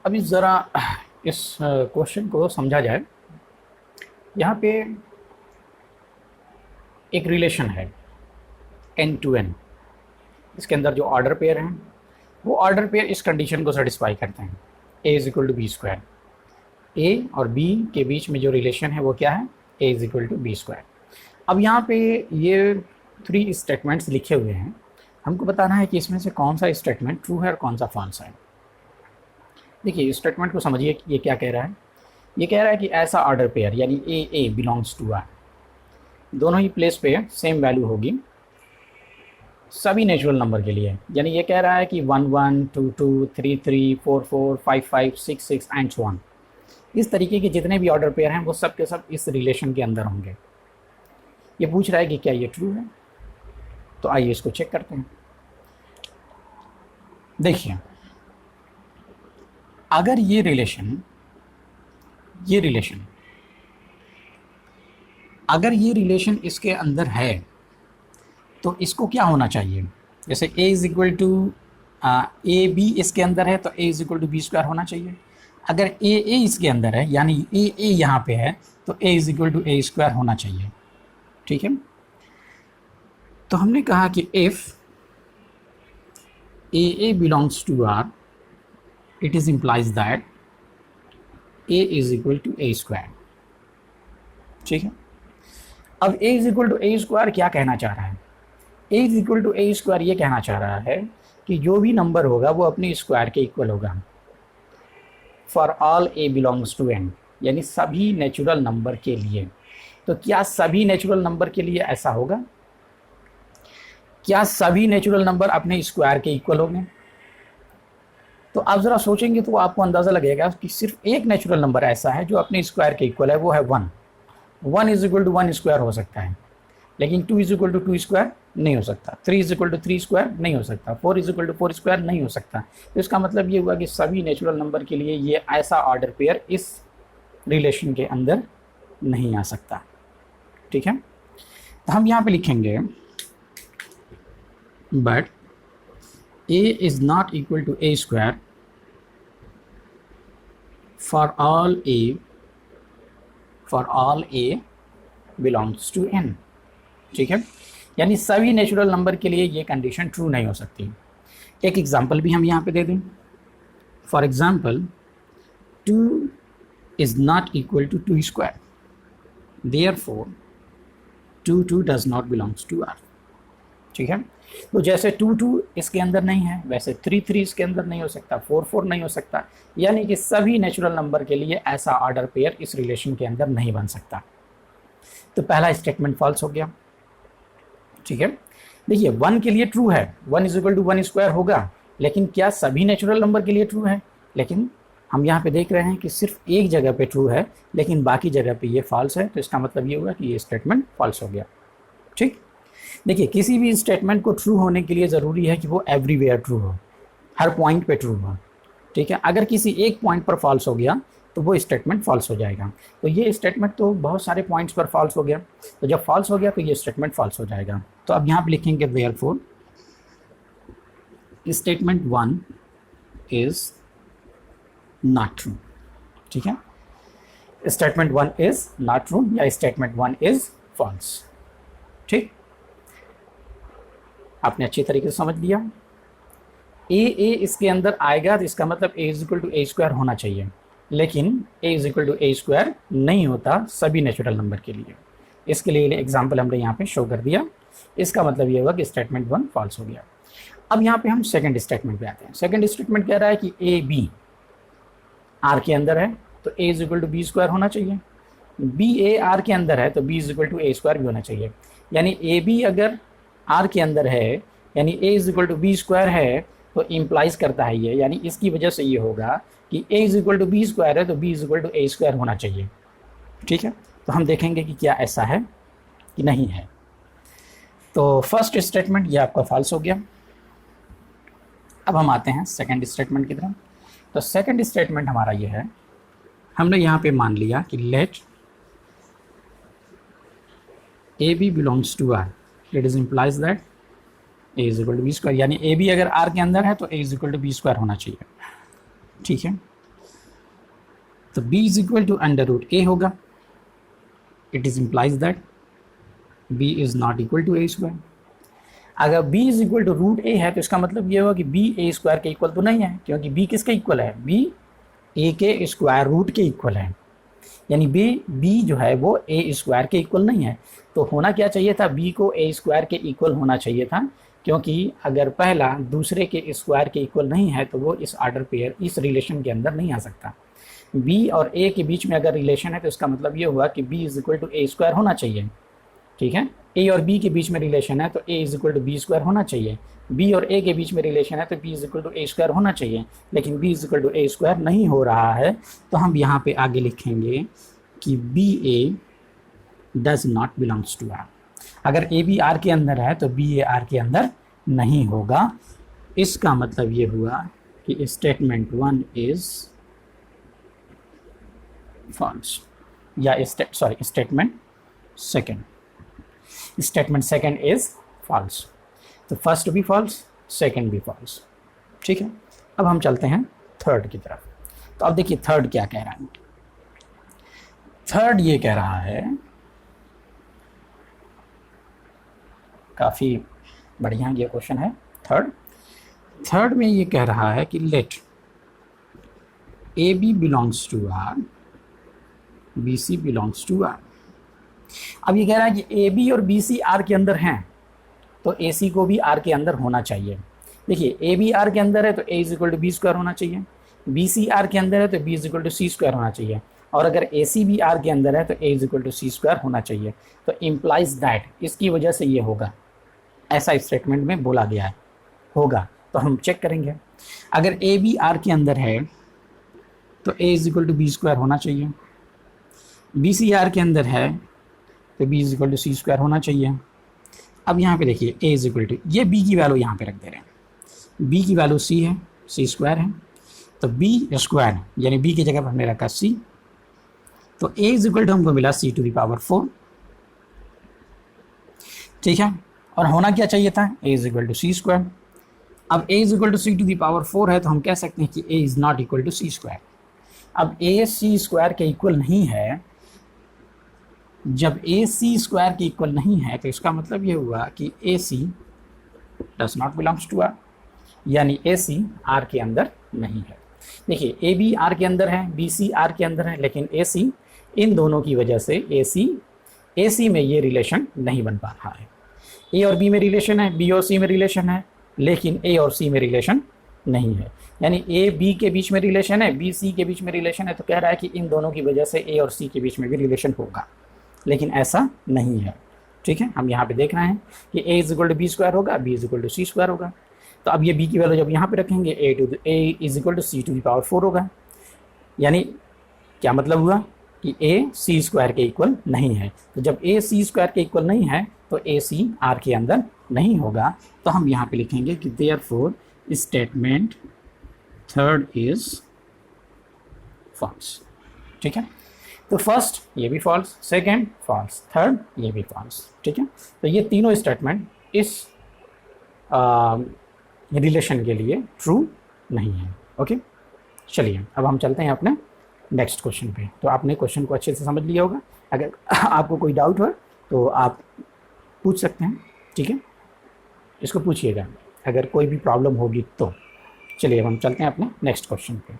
अभी ज़रा इस क्वेश्चन को समझा जाए। यहाँ पे एक रिलेशन है n to n, इसके अंदर जो ऑर्डर पेयर हैं वो ऑर्डर पेयर इस कंडीशन को सेटिस्फाई करते हैं, a is equal to B square. a और b के बीच में जो रिलेशन है वो क्या है, a is equal to B square. अब यहाँ पे ये 3 स्टेटमेंट्स लिखे हुए हैं, हमको बताना है कि इसमें से कौन सा स्टेटमेंट ट्रू है और कौन सा फॉल्स है। देखिए स्टेटमेंट को समझिए कि ये क्या कह रहा है। ये कह रहा है कि ऐसा ऑर्डर पेयर यानी ए बिलोंग्स टू आर, दोनों ही प्लेस पे सेम वैल्यू होगी सभी नेचुरल नंबर के लिए। यानी ये कह रहा है कि 1 1 2 2 3 3 4 4 5 5 6 6 एंड सो ऑन, इस तरीके के जितने भी ऑर्डर पेयर हैं वो सब के सब इस रिलेशन के अंदर होंगे। ये पूछ रहा है कि क्या ये ट्रू है, तो आइए इसको चेक करते हैं। देखिए अगर ये रिलेशन अगर ये रिलेशन इसके अंदर है तो इसको क्या होना चाहिए। जैसे a is equal to A B इसके अंदर है तो a is equal to B square होना चाहिए। अगर ए इसके अंदर है यानी ए यहाँ पे है तो a is equal to A square होना चाहिए। ठीक है, तो हमने कहा कि if a belongs to r, it is implies that a is equal to a square। ठीक है, अब a is equal to a square क्या कहना चाह रहा है। a is equal to a square ये कहना चाह रहा है कि जो भी नंबर होगा वो अपने स्क्वायर के इक्वल होगा for all a belongs to n, यानी सभी नेचुरल नंबर के लिए। तो क्या सभी नेचुरल नंबर के लिए ऐसा होगा, क्या सभी नेचुरल नंबर अपने स्क्वायर के इक्वल होंगे। तो आप ज़रा सोचेंगे तो आपको अंदाज़ा लगेगा कि सिर्फ एक नेचुरल नंबर ऐसा है जो अपने स्क्वायर के इक्वल है, वो है 1। 1 इज इक्वल टू 1 स्क्वायर हो सकता है, लेकिन 2 इज इक्वल टू 2 स्क्वायर नहीं हो सकता, 3 इज इक्वल टू 3 स्क्वायर नहीं हो सकता, 4 इज इक्वल टू 4 स्क्वायर नहीं हो सकता। तो इसका मतलब ये हुआ कि सभी नेचुरल नंबर के लिए ये ऐसा ऑर्डर पेयर इस रिलेशन के अंदर नहीं आ सकता। ठीक है, तो हम यहाँ पे लिखेंगे but a is not equal to a square for all a belongs to n। ठीक है, यानी सभी नेचुरल नंबर के लिए ये कंडीशन ट्रू नहीं हो सकती। एक एग्जांपल भी हम यहाँ पे दे दें। For example 2 is not equal to 2 square, therefore 2 does not belongs to r। ठीक है, तो जैसे 2 इसके अंदर नहीं है वैसे 3 इसके अंदर नहीं हो सकता, 4 नहीं हो सकता, यानी कि सभी नेचुरल नंबर के लिए ऐसा ऑर्डर पेयर इस रिलेशन के अंदर नहीं बन सकता। तो पहला स्टेटमेंट फॉल्स हो गया। ठीक है, देखिए 1 के लिए ट्रू है, 1 इज इक्वल टू 1 स्क्वायर होगा, लेकिन क्या सभी नेचुरल नंबर के लिए ट्रू है। लेकिन हम यहाँ पे देख रहे हैं कि सिर्फ एक जगह पे ट्रू है लेकिन बाकी जगह पे ये फॉल्स है, तो इसका मतलब ये हुआ कि ये स्टेटमेंट फॉल्स हो गया। ठीक, देखिए किसी भी स्टेटमेंट को ट्रू होने के लिए ज़रूरी है कि वो एवरीवेयर ट्रू हो, हर पॉइंट पे ट्रू हो। ठीक है, अगर किसी एक पॉइंट पर फॉल्स हो गया तो वो स्टेटमेंट फॉल्स हो जाएगा। तो ये स्टेटमेंट तो बहुत सारे पॉइंट्स पर फॉल्स हो गया, तो जब फॉल्स हो गया तो ये स्टेटमेंट फॉल्स हो जाएगा। तो अब यहाँ पे लिखेंगे therefore statement 1 is not true. ठीक है, स्टेटमेंट 1 इज नॉट ट्रू या स्टेटमेंट 1 इज फॉल्स। ठीक, आपने अच्छी तरीके से समझ लिया। ए इसके अंदर आएगा तो इसका मतलब a is equal to A square होना चाहिए, लेकिन a is equal to A square नहीं होता सभी नेचुरल नंबर के लिए। इसके लिए एग्जांपल हमने यहाँ पे शो कर दिया। इसका मतलब ये होगा कि स्टेटमेंट 1 फॉल्स हो गया। अब यहाँ पे हम सेकंड स्टेटमेंट पे आते हैं। सेकंड स्टेटमेंट कह रहा है कि ए बी आर के अंदर है तो a is equal to B square होना चाहिए, बी ए आर के अंदर है तो b is equal to A square भी होना चाहिए। यानी ए बी अगर आर के अंदर है यानी a is equal to B square है तो इम्प्लाइज करता है ये, यानी इसकी वजह से ये होगा कि a is equal to B square है तो b is equal to A square होना चाहिए। ठीक है, तो हम देखेंगे कि क्या ऐसा है कि नहीं है। तो फर्स्ट स्टेटमेंट ये आपका फॉल्स हो गया। अब हम आते हैं सेकंड स्टेटमेंट की तरफ। तो सेकंड स्टेटमेंट हमारा ये है, हमने यहाँ पे मान लिया कि let A B belongs to R, it is implies that A is equal to B square, यानी ए बी अगर आर के अंदर है तो A is equal to B square होना चाहिए, ठीक है। तो b is equal to under root A होगा, it is implies that b is not equal to A square. अगर b is equal to root A है तो इसका मतलब ये होगा कि b ए स्क्वायर के इक्वल तो नहीं है, क्योंकि b किसके इक्वल है, b ए के स्क्वायर रूट के इक्वल है, यानी b जो है वो ए स्क्वायर के इक्वल नहीं है। तो होना क्या चाहिए था, b को ए स्क्वायर के इक्वल होना चाहिए था, क्योंकि अगर पहला दूसरे के स्क्वायर के इक्वल नहीं है तो वो इस ऑर्डर पेयर इस रिलेशन के अंदर नहीं आ सकता। b और a के बीच में अगर रिलेशन है तो इसका मतलब ये हुआ कि b is equal to A square होना चाहिए, ठीक है। a और b के बीच में रिलेशन है तो a is equal to B square होना चाहिए, b और a के बीच में रिलेशन है तो b is equal to A square होना चाहिए, लेकिन b is equal to A square नहीं हो रहा है। तो हम यहाँ पे आगे लिखेंगे कि b a does not belongs to r. अगर ए बी आर के अंदर है तो बी ए आर के अंदर नहीं होगा। इसका मतलब ये हुआ कि स्टेटमेंट 1 इज फॉल्स, या स्टेटमेंट सेकंड इज फॉल्स। तो फर्स्ट भी फॉल्स, सेकंड भी फॉल्स, ठीक है। अब हम चलते हैं थर्ड की तरफ। तो अब देखिए थर्ड क्या कह रहा है। थर्ड ये कह रहा है, काफ़ी बढ़िया ये क्वेश्चन है। थर्ड में ये कह रहा है कि let A B belongs to r, b c belongs to r. अब ये कह रहा है कि ए बी और बी सी आर के अंदर हैं तो ए सी को भी आर के अंदर होना चाहिए। देखिए ए बी आर के अंदर है तो A is equal to B square होना चाहिए, बी सी आर के अंदर है तो B is equal to C square होना चाहिए, और अगर ए सी बी आर के अंदर है तो A is equal to C square होना चाहिए। तो इम्प्लाइज दैट, इसकी वजह से ये होगा, ऐसा स्टेटमेंट में बोला गया है, होगा। तो हम चेक करेंगे, अगर ए बी आर के अंदर है तो A is equal to B square होना चाहिए, बी सी आर के अंदर है तो B is equal to C square होना चाहिए। अब यहाँ पे देखिए ए इज इक्वल टू, ये बी की वैल्यू यहाँ पे रख दे रहे हैं, बी की वैल्यू सी है, सी स्क्वायर है, तो बी स्क्वायर यानी बी की जगह पर हमने रखा सी, तो ए इज इक्वल टू हमको मिला सी टू द पावर 4, ठीक है। और होना क्या चाहिए था, A is equal to C square. अब A is equal to C to the power 4 है तो हम कह सकते हैं कि A is not equal to C square. अब ए सी स्क्वायर के इक्वल नहीं है, जब ए सी स्क्वायर के इक्वल नहीं है तो इसका मतलब ये हुआ कि A C does not belongs to R, यानी ए सी आर के अंदर नहीं है। देखिए ए बी आर के अंदर है, बी सी आर के अंदर है, लेकिन ए सी, इन दोनों की वजह से ए सी में ये रिलेशन नहीं बन पा रहा है। ए और बी में रिलेशन है, बी और सी में रिलेशन है, लेकिन ए और सी में रिलेशन नहीं है। यानी ए बी के बीच में रिलेशन है, बी सी के बीच में रिलेशन है, तो कह रहा है कि इन दोनों की वजह से ए और सी के बीच में भी रिलेशन होगा, लेकिन ऐसा नहीं है, ठीक है। हम यहाँ पे देख रहे हैं कि A is equal to B square होगा, B is equal to C square होगा। तो अब ये बी की वैल्यू जब यहाँ पे रखेंगे A is equal to C to the power 4 होगा, यानी क्या मतलब हुआ कि ए सी स्क्वायर के इक्वल नहीं है। तो जब ए सी स्क्वायर के इक्वल नहीं है तो ए सी आर के अंदर नहीं होगा। तो हम यहाँ पे लिखेंगे कि therefore statement third is false, ठीक है। तो फर्स्ट ये भी फॉल्स, सेकंड फॉल्स, थर्ड ये भी फॉल्स, ठीक है। तो ये तीनों स्टेटमेंट इस रिलेशन के लिए ट्रू नहीं है, ओके। चलिए अब हम चलते हैं अपने नेक्स्ट क्वेश्चन पे। तो आपने क्वेश्चन को अच्छे से समझ लिया होगा, अगर आपको कोई डाउट हो तो आप पूछ सकते हैं, ठीक है, इसको पूछिएगा अगर कोई भी प्रॉब्लम होगी तो। चलिए अब हम चलते हैं अपने नेक्स्ट क्वेश्चन पे।